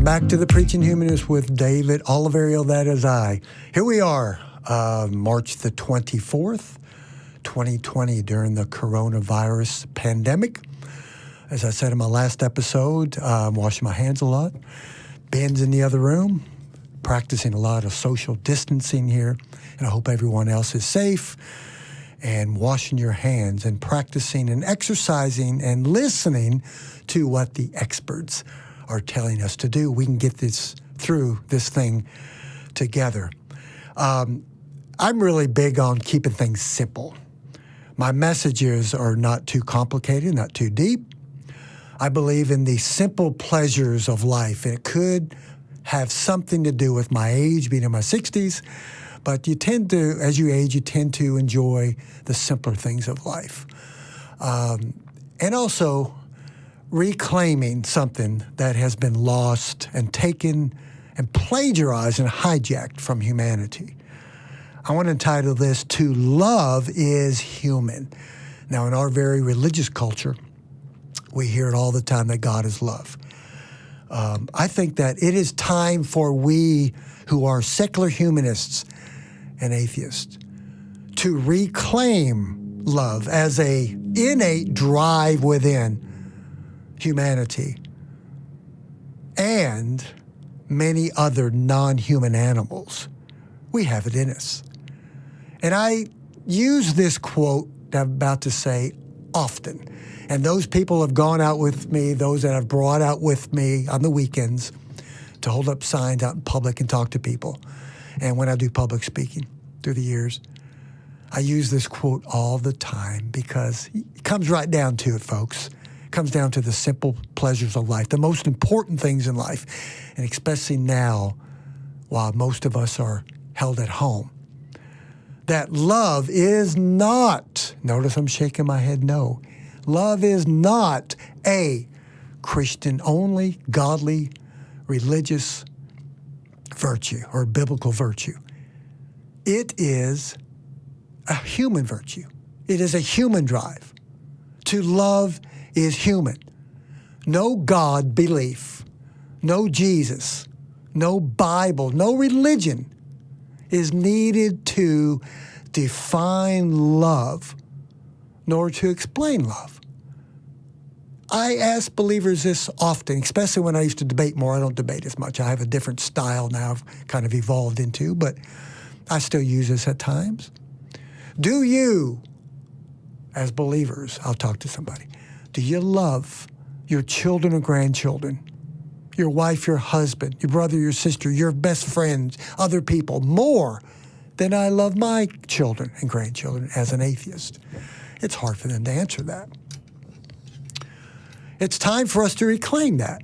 back to the Preaching Humanist with David Oliverio, that is I. Here we are, March the 24th, 2020, during the coronavirus pandemic. As I said in my last episode, I'm washing my hands a lot. Ben's in the other room, practicing a lot of social distancing here, and I hope everyone else is safe and washing your hands and practicing and exercising and listening to what the experts are telling us to do. We can get this through this thing together. I'm really big on keeping things simple. My messages are not too complicated, not too deep. I believe in the simple pleasures of life, and it could have something to do with my age, being in my 60s, but you tend to, as you age, you tend to enjoy the simpler things of life. And also reclaiming something that has been lost and taken and plagiarized and hijacked from humanity. I want to entitle this, "To Love is Human." Now, in our very religious culture, we hear it all the time that God is love. I think that it is time for we who are secular humanists and atheists to reclaim love as an innate drive within humanity and many other non-human animals. We have it in us. And I use this quote that I'm about to say often. And those people have gone out with me, those that I've brought out with me on the weekends to hold up signs out in public and talk to people. And when I do public speaking through the years, I use this quote all the time because it comes right down to it, folks. It comes down to the simple pleasures of life, the most important things in life, and especially now while most of us are held at home. That love is not, notice I'm shaking my head no, love is not a Christian-only, godly, religious virtue or biblical virtue. It is a human virtue. It is a human drive. To love is human. No God belief, no Jesus, no Bible, no religion is needed to define love, nor to explain love. I ask believers this often, especially when I used to debate more. I don't debate as much. I have a different style now I've kind of evolved into, but I still use this at times. Do you, as believers, I'll talk to somebody, do you love your children or grandchildren, your wife, your husband, your brother, your sister, your best friends, other people, more than I love my children and grandchildren as an atheist? It's hard for them to answer that. It's time for us to reclaim that.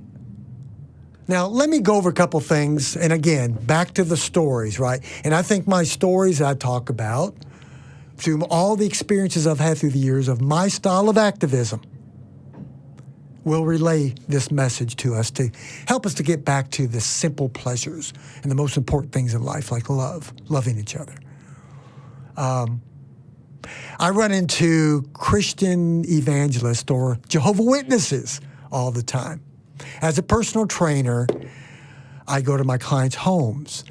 Now, let me go over a couple things, and again, back to the stories, right? And I think my stories I talk about, through all the experiences I've had through the years of my style of activism, will relay this message to us to help us to get back to the simple pleasures and the most important things in life, like love, loving each other. I run into Christian evangelists or Jehovah's Witnesses all the time. As a personal trainer, I go to my clients' homes.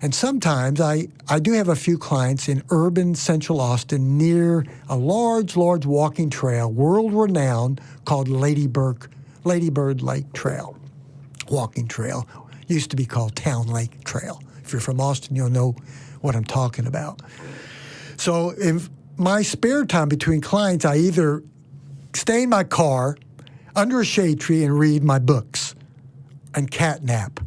And sometimes I do have a few clients in urban central Austin near a large walking trail, world-renowned, called Ladybird Lake Trail. Walking trail. Used to be called Town Lake Trail. If you're from Austin, you'll know what I'm talking about. So in my spare time between clients, I either stay in my car under a shade tree and read my books and cat nap,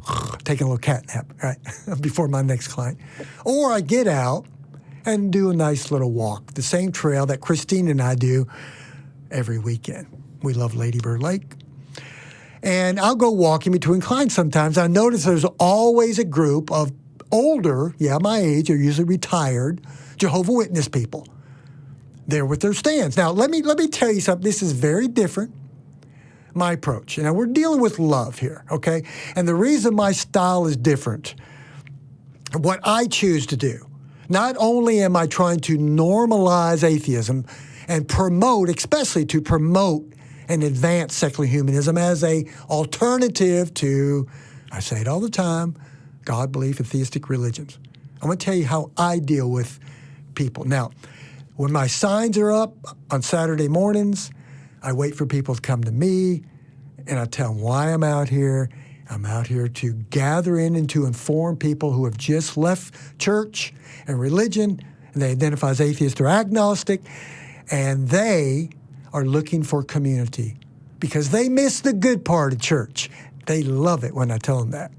taking a little cat nap, right, before my next client. Or I get out and do a nice little walk, the same trail that Christine and I do every weekend. We love Ladybird Lake. And I'll go walking between clients sometimes. I notice there's always a group of older, my age, are usually retired, Jehovah's Witness people. They're with their stands. Now, let me tell you something. This is very different. My approach. Now, we're dealing with love here, okay? And the reason my style is different, what I choose to do, not only am I trying to normalize atheism and promote, especially to promote and advance secular humanism as an alternative to I say it all the time, God belief and theistic religions. I'm going to tell you how I deal with people. Now, when my signs are up on Saturday mornings, I wait for people to come to me, and I tell them why I'm out here. I'm out here to gather in and to inform people who have just left church and religion, and they identify as atheist or agnostic, and they are looking for community because they miss the good part of church. They love it when I tell them that.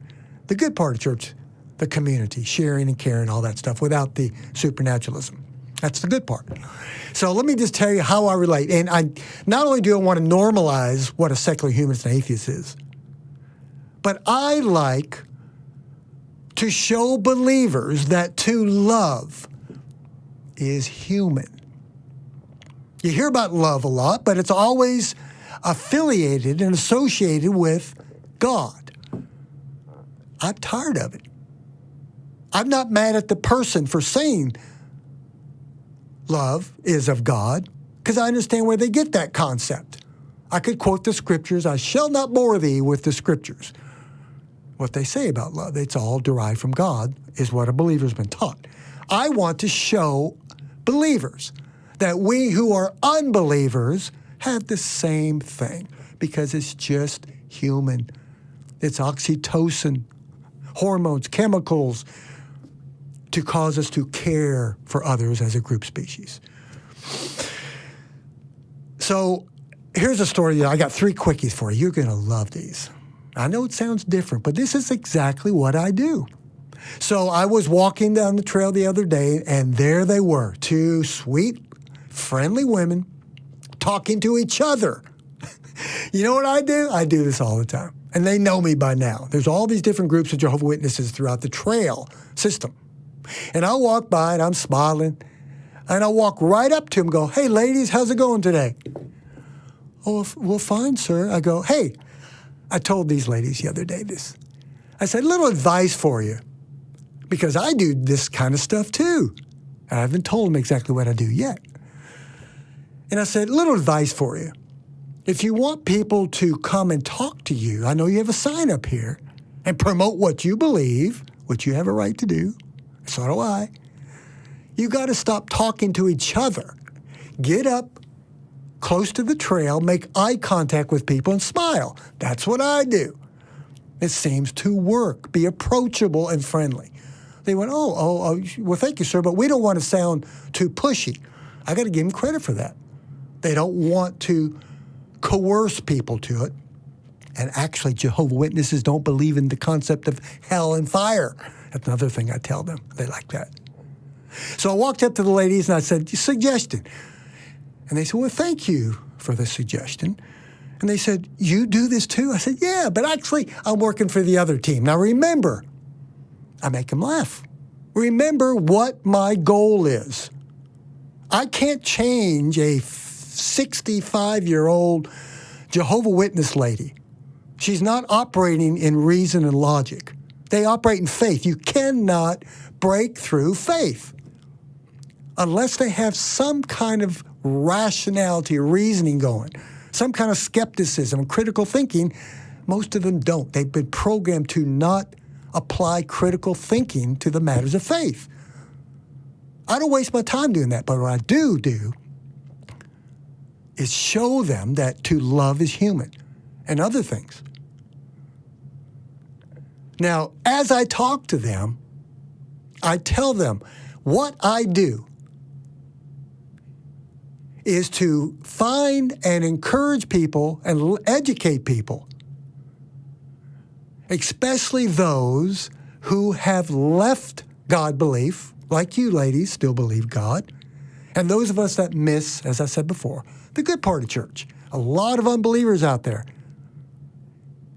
The good part of church, the community, sharing and caring, all that stuff, without the supernaturalism. That's the good part. So let me just tell you how I relate. And I not only do I want to normalize what a secular humanist and atheist is, but I like to show believers that to love is human. You hear about love a lot, but it's always affiliated and associated with God. I'm tired of it. I'm not mad at the person for saying love is of God, because I understand where they get that concept. I could quote the scriptures. I shall not bore thee with the scriptures. What they say about love, it's all derived from God, is what a believer's been taught. I want to show believers that we who are unbelievers have the same thing, because it's just human. It's oxytocin, hormones, chemicals, to cause us to care for others as a group species. So here's a story. I got 3 quickies for you. You're going to love these. I know it sounds different, but this is exactly what I do. So I was walking down the trail the other day, and there they were, 2 sweet, friendly women talking to each other. You know what I do? I do this all the time. And they know me by now. There's all these different groups of Jehovah's Witnesses throughout the trail system. And I'll walk by, and I'm smiling, and I'll walk right up to them and go, "Hey, ladies, how's it going today?" "Oh, well, fine, sir." I go, "Hey," I told these ladies the other day this. I said, "Little advice for you, because I do this kind of stuff too. And I haven't told them exactly what I do yet." And I said, "Little advice for you. If you want people to come and talk to you, I know you have a sign up here, and promote what you believe, which you have a right to do. So do I. You got to stop talking to each other. Get up close to the trail, make eye contact with people, and smile." That's what I do. It seems to work. Be approachable and friendly. They went, oh, well, thank you, sir, but we don't want to sound too pushy. I got to give them credit for that. They don't want to coerce people to it. And actually, Jehovah's Witnesses don't believe in the concept of hell and fire. That's another thing I tell them. They like that. So I walked up to the ladies and I said, "Suggestion." And they said, "Well, thank you for the suggestion." And they said, "You do this too?" I said, "Yeah, but actually I'm working for the other team." Now remember, I make them laugh. Remember what my goal is. I can't change a 65-year-old Jehovah's Witness lady. She's not operating in reason and logic. They operate in faith. You cannot break through faith unless they have some kind of rationality, reasoning going, some kind of skepticism, critical thinking. Most of them don't. They've been programmed to not apply critical thinking to the matters of faith. I don't waste my time doing that, but what I do is show them that to love is human and other things. Now, as I talk to them, I tell them what I do is to find and encourage people and educate people, especially those who have left God belief, like you ladies still believe God, and those of us that miss, as I said before, the good part of church. A lot of unbelievers out there,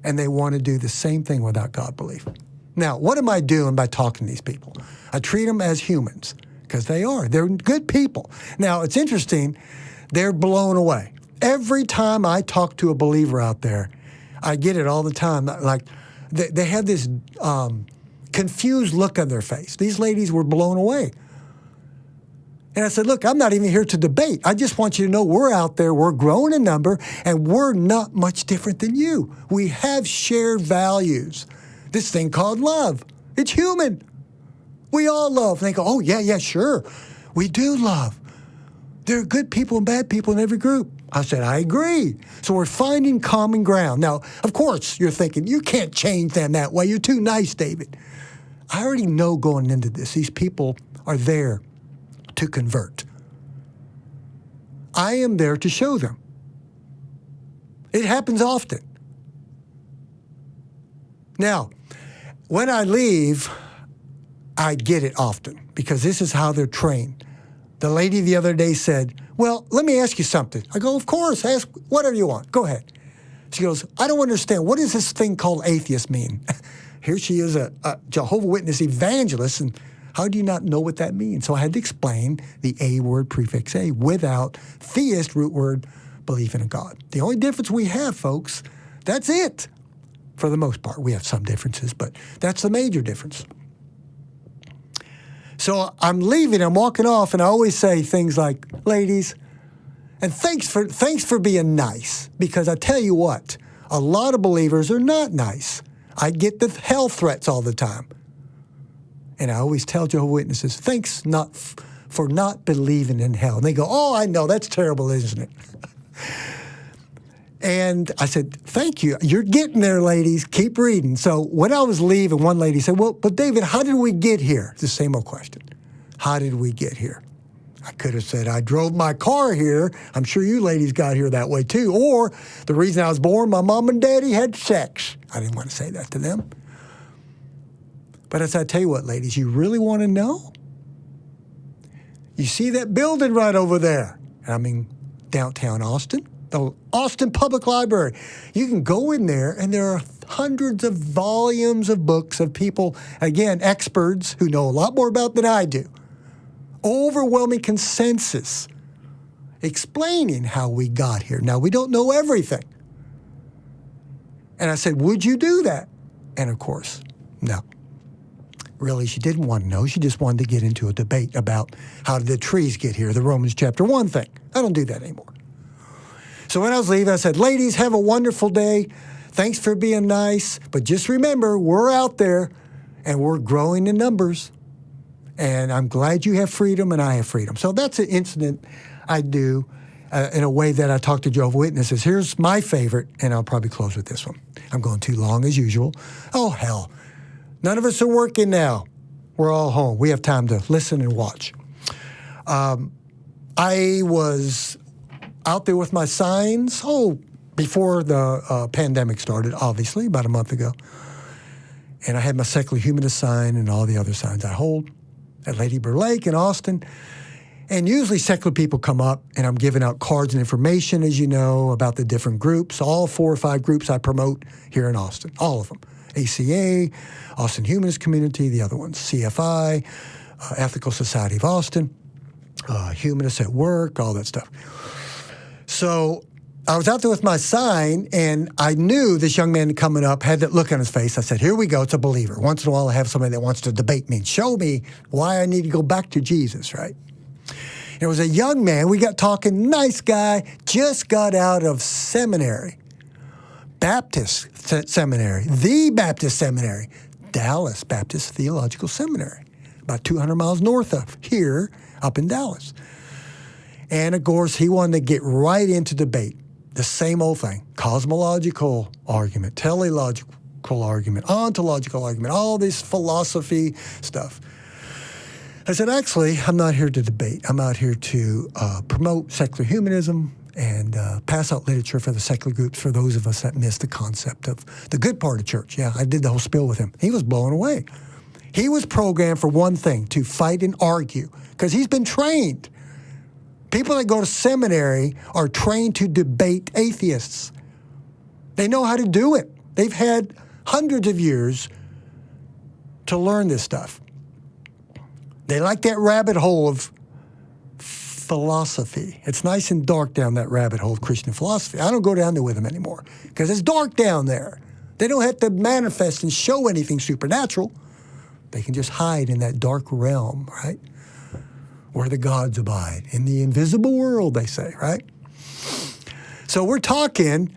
and they want to do the same thing without God belief. Now, what am I doing by talking to these people? I treat them as humans, because they are. They're good people. Now, it's interesting. They're blown away. Every time I talk to a believer out there, I get it all the time. Like, they have this confused look on their face. These ladies were blown away. And I said, "Look, I'm not even here to debate. I just want you to know we're out there, we're growing in number, and we're not much different than you. We have shared values this thing called love. It's human. We all love. And they go, oh, yeah, sure. We do love. There are good people and bad people in every group. I said, I agree. So we're finding common ground. Now, of course, you're thinking, you can't change them that way. You're too nice, David. I already know going into this, these people are there to convert. I am there to show them. It happens often. Now, when I leave, I get it often because this is how they're trained. The lady the other day said, well, let me ask you something. I go, of course, ask whatever you want. Go ahead. She goes, I don't understand. What does this thing called atheist mean? Here she is, a Jehovah's Witness evangelist, and how do you not know what that means? So I had to explain the A word, prefix A, without theist, root word, belief in a God. The only difference we have, folks, that's it. For the most part, we have some differences, but that's the major difference. So I'm leaving, I'm walking off, and I always say things like, ladies, and thanks for being nice, because I tell you what, a lot of believers are not nice. I get the hell threats all the time. And I always tell Jehovah's Witnesses, thanks for not believing in hell. And they go, oh, I know, that's terrible, isn't it? And I said, thank you. You're getting there, ladies. Keep reading. So when I was leaving, one lady said, well, but David, how did we get here? It's the same old question. How did we get here? I could have said, I drove my car here. I'm sure you ladies got here that way too. Or the reason I was born, my mom and daddy had sex. I didn't want to say that to them. But as I tell you what, ladies, you really want to know? You see that building right over there? I mean, downtown Austin. The Austin Public Library. You can go in there, and there are hundreds of volumes of books of people, again, experts who know a lot more about than I do. Overwhelming consensus explaining how we got here. Now, we don't know everything. And I said, would you do that? And of course, no. Really, she didn't want to know. She just wanted to get into a debate about how did the trees get here, the Romans chapter 1 thing. I don't do that anymore. So when I was leaving, I said, ladies, have a wonderful day. Thanks for being nice. But just remember, we're out there, and we're growing in numbers. And I'm glad you have freedom, and I have freedom. So that's an incident I do in a way that I talk to Jehovah's Witnesses. Here's my favorite, and I'll probably close with this one. I'm going too long as usual. Oh, hell. None of us are working now. We're all home. We have time to listen and watch. I was out there with my signs, before the pandemic started, obviously, about a month ago. And I had my secular humanist sign and all the other signs I hold at Lady Bird Lake in Austin. And usually secular people come up, and I'm giving out cards and information, as you know, about the different groups, all 4 or 5 groups I promote here in Austin, all of them. ACA, Austin Humanist Community, the other ones, CFI, Ethical Society of Austin, Humanists at Work, all that stuff. So I was out there with my sign, and I knew this young man coming up had that look on his face. I said, here we go, it's a believer. Once in a while I have somebody that wants to debate me and show me why I need to go back to Jesus, right? It was a young man. We got talking, nice guy, just got out of seminary. Baptist seminary, the Baptist seminary, Dallas Baptist Theological Seminary, about 200 miles north of here, up in Dallas. And of course, he wanted to get right into debate. The same old thing, cosmological argument, teleological argument, ontological argument, all this philosophy stuff. I said, actually, I'm not here to debate. I'm out here to promote secular humanism and pass out literature for the secular groups for those of us that miss the concept of the good part of church. Yeah, I did the whole spiel with him. He was blown away. He was programmed for one thing, to fight and argue, because he's been trained. People that go to seminary are trained to debate atheists. They know how to do it. They've had hundreds of years to learn this stuff. They like that rabbit hole of philosophy. It's nice and dark down that rabbit hole of Christian philosophy. I don't go down there with them anymore because it's dark down there. They don't have to manifest and show anything supernatural. They can just hide in that dark realm, right? Where the gods abide. In the invisible world, they say, right? So we're talking,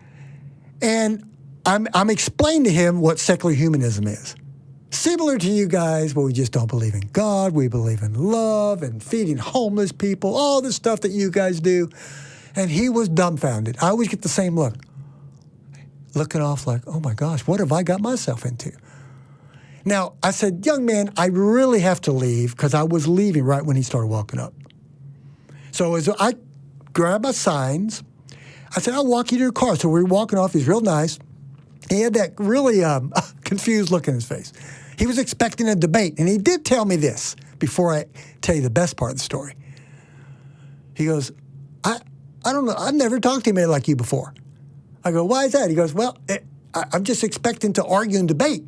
and I'm explaining to him what secular humanism is. Similar to you guys, but we just don't believe in God. We believe in love and feeding homeless people, all the stuff that you guys do. And he was dumbfounded. I always get the same look. Looking off like, oh my gosh, what have I got myself into? Now, I said, young man, I really have to leave, because I was leaving right when he started walking up. So as I grabbed my signs, I said, I'll walk you to your car. So we were walking off. He's real nice. He had that really confused look in his face. He was expecting a debate, and he did tell me this before I tell you the best part of the story. He goes, I don't know. I've never talked to anybody like you before. I go, why is that? He goes, well, I'm just expecting to argue and debate.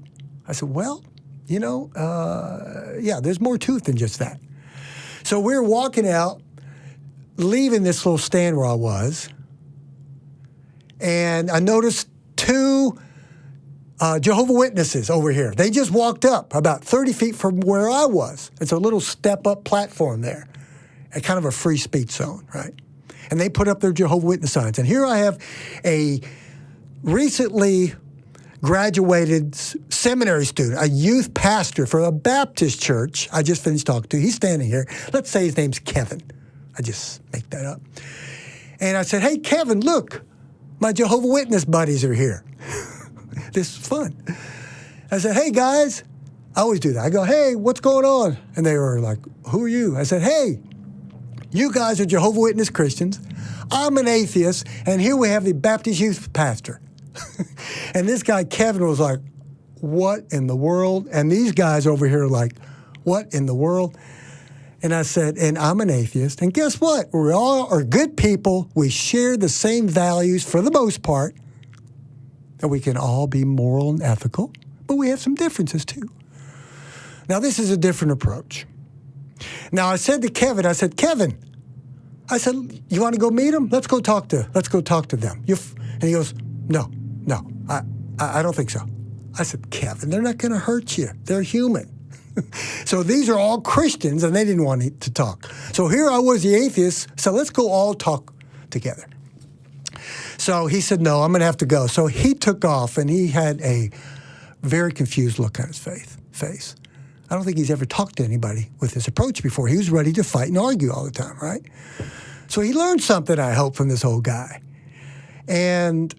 I said, well, yeah, there's more to it than just that. So we were walking out, leaving this little stand where I was, and I noticed two Jehovah's Witnesses over here. They just walked up about 30 feet from where I was. It's a little step-up platform there, a kind of a free speech zone, right? And they put up their Jehovah's Witness signs. And here I have a recently graduated seminary student, a youth pastor for a Baptist church I just finished talking to. He's standing here. Let's say his name's Kevin. I just make that up. And I said, hey, Kevin, look, my Jehovah's Witness buddies are here. This is fun. I said, hey, guys. I always do that. I go, hey, what's going on? And they were like, who are you? I said, hey, you guys are Jehovah's Witness Christians. I'm an atheist, and here we have the Baptist youth pastor. And this guy, Kevin, was like, what in the world? And these guys over here are like, what in the world? And I said, and I'm an atheist. And guess what? We all are good people. We share the same values for the most part. And we can all be moral and ethical, but we have some differences too. Now, this is a different approach. Now, I said to Kevin, Kevin, you want to go meet them? Let's go talk to them. And he goes, no, I don't think so. I said, Kevin, they're not going to hurt you. They're human. So these are all Christians, and they didn't want to talk. So here I was, the atheist, so let's go all talk together. So he said, no, I'm going to have to go. So he took off, and he had a very confused look on his face. I don't think he's ever talked to anybody with this approach before. He was ready to fight and argue all the time, right? So he learned something, I hope, from this old guy. And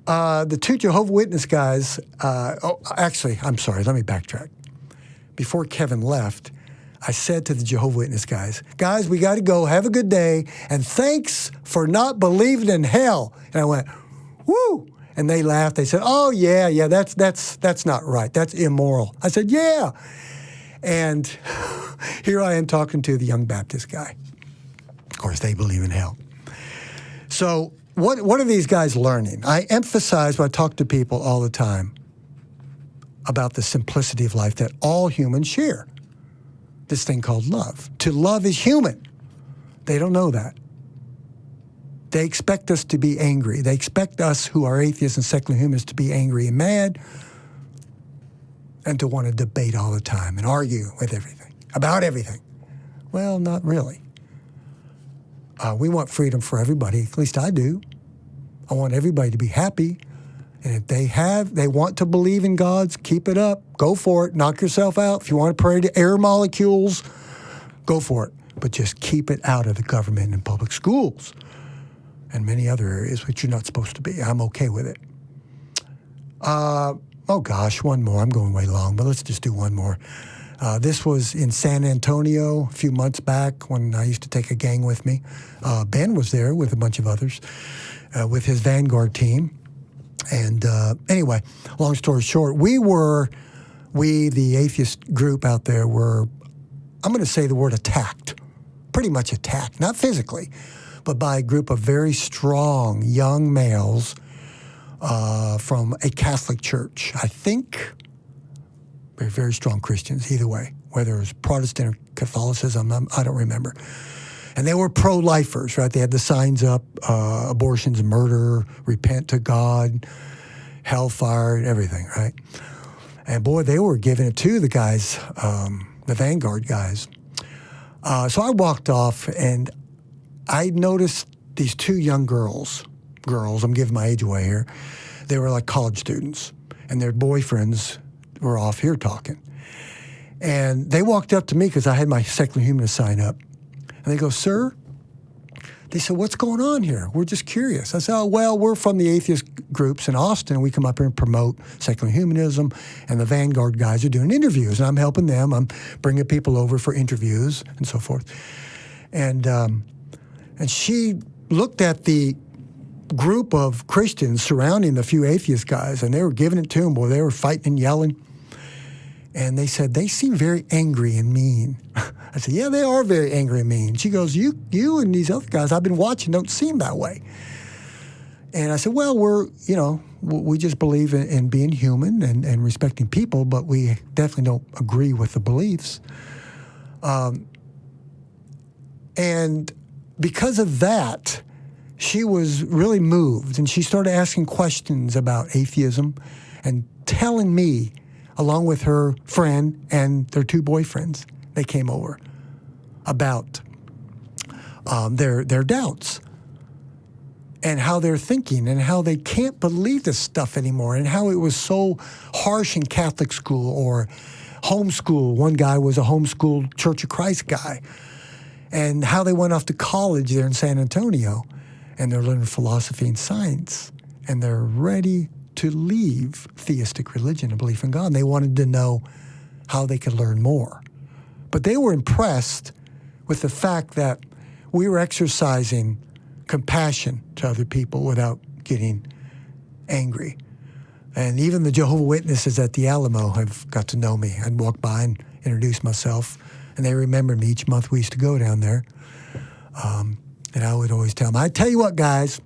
the two Jehovah's Witness guys, actually, I'm sorry, let me backtrack. Before Kevin left, I said to the Jehovah's Witness guys, we got to go, have a good day, and thanks for not believing in hell. And I went, woo! And they laughed. They said, oh, yeah, that's not right. That's immoral. I said, yeah. And here I am talking to the young Baptist guy. Of course, they believe in hell. So what are these guys learning? I emphasize when I talk to people all the time about the simplicity of life that all humans share. This thing called love. To love is human. They don't know that. They expect us to be angry. They expect us who are atheists and secular humanists to be angry and mad and to want to debate all the time and argue with everything, about everything. Well, not really. We want freedom for everybody, at least I do. I want everybody to be happy. And if they want to believe in God, keep it up. Go for it. Knock yourself out. If you want to pray to air molecules, go for it. But just keep it out of the government and public schools and many other areas which you're not supposed to be. I'm okay with it. Oh gosh, one more. I'm going way long, but let's just do one more. This was in San Antonio a few months back when I used to take a gang with me. Ben was there with a bunch of others with his Vanguard team. And anyway, long story short, we, the atheist group out there, were, I'm going to say the word attacked, pretty much attacked, not physically, but by a group of very strong young males from a Catholic church. I think very, very strong Christians, either way, whether it was Protestant or Catholicism, I don't remember. And they were pro-lifers, right? They had the signs up, abortion's murder, repent to God, hellfire, everything, right? And boy, they were giving it to the guys, the Vanguard guys. So I walked off, and I noticed these two young girls, I'm giving my age away here, They were like college students, and their boyfriends were off here talking. And they walked up to me because I had my secular humanist sign up. And they go, "Sir," they said, "what's going on here? We're just curious." I said, "Oh, well, we're from the atheist groups in Austin. We come up here and promote secular humanism, and the Vanguard guys are doing interviews, and I'm helping them. I'm bringing people over for interviews and so forth." And she looked at the group of Christians surrounding the few atheist guys, and they were giving it to them. Boy, they were fighting and yelling. And they said, "They seem very angry and mean." I said, "Yeah, they are very angry and mean." She goes, you and these other guys I've been watching don't seem that way." And I said, "Well, we just believe in being human and respecting people, but we definitely don't agree with the beliefs." And because of that, she was really moved, and she started asking questions about atheism and telling me, along with her friend and their two boyfriends, they came over, about their doubts and how they're thinking and how they can't believe this stuff anymore and how it was so harsh in Catholic school or homeschool. One guy was a homeschooled Church of Christ guy, and how they went off to college there in San Antonio, and they're learning philosophy and science, and they're ready to leave theistic religion and belief in God. And they wanted to know how they could learn more. But they were impressed with the fact that we were exercising compassion to other people without getting angry. And even the Jehovah's Witnesses at the Alamo have got to know me. I'd walk by and introduce myself, and they remembered me each month we used to go down there. And I would always tell them, "I tell you what, guys,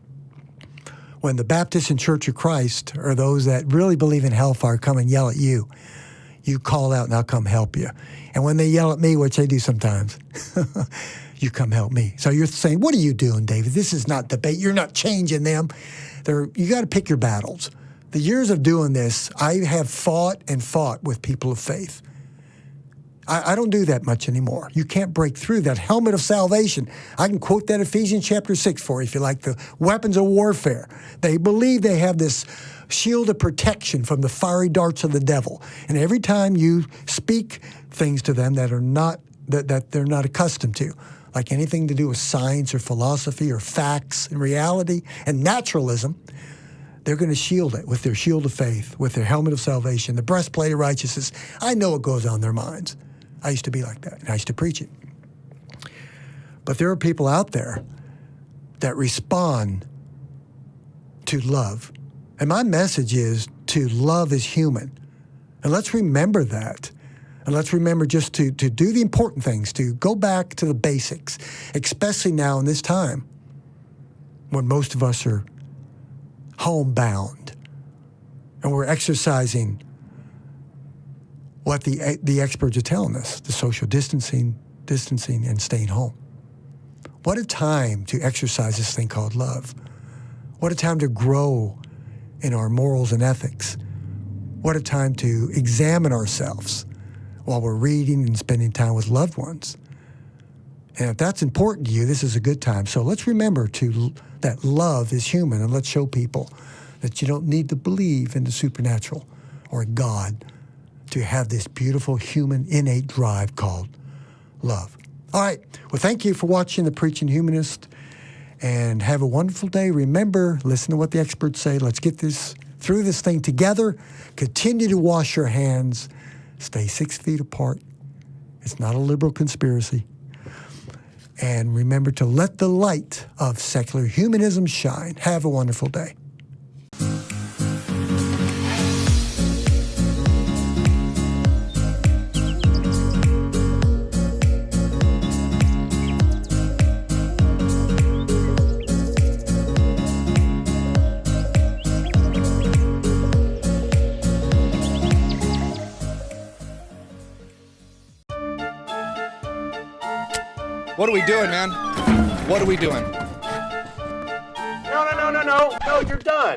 when the Baptists and Church of Christ, or those that really believe in hellfire, come and yell at you, you call out and I'll come help you. And when they yell at me, which they do sometimes, you come help me." So you're saying, "What are you doing, David? This is not debate. You're not changing them." You got to pick your battles. The years of doing this, I have fought with people of faith. I don't do that much anymore. You can't break through that helmet of salvation. I can quote that Ephesians chapter 6 for you if you like, the weapons of warfare. They believe they have this shield of protection from the fiery darts of the devil. And every time you speak things to them that they're not accustomed to, like anything to do with science or philosophy or facts and reality and naturalism, they're going to shield it with their shield of faith, with their helmet of salvation, the breastplate of righteousness. I know what goes on in their minds. I used to be like that, and I used to preach it. But there are people out there that respond to love. And my message is to love is human. And let's remember that. And let's remember just to do the important things, to go back to the basics, especially now in this time when most of us are homebound and we're exercising what the experts are telling us, the social distancing and staying home. What a time to exercise this thing called love. What a time to grow in our morals and ethics. What a time to examine ourselves while we're reading and spending time with loved ones. And if that's important to you, this is a good time. So let's remember that love is human, and let's show people that you don't need to believe in the supernatural or God to have this beautiful human innate drive called love. All right. Well, thank you for watching the Preaching Humanist, and have a wonderful day. Remember, listen to what the experts say. Let's get through this thing together. Continue to wash your hands. Stay 6 feet apart. It's not a liberal conspiracy. And remember to let the light of secular humanism shine. Have a wonderful day. What are we doing, man? What are we doing? No, you're done.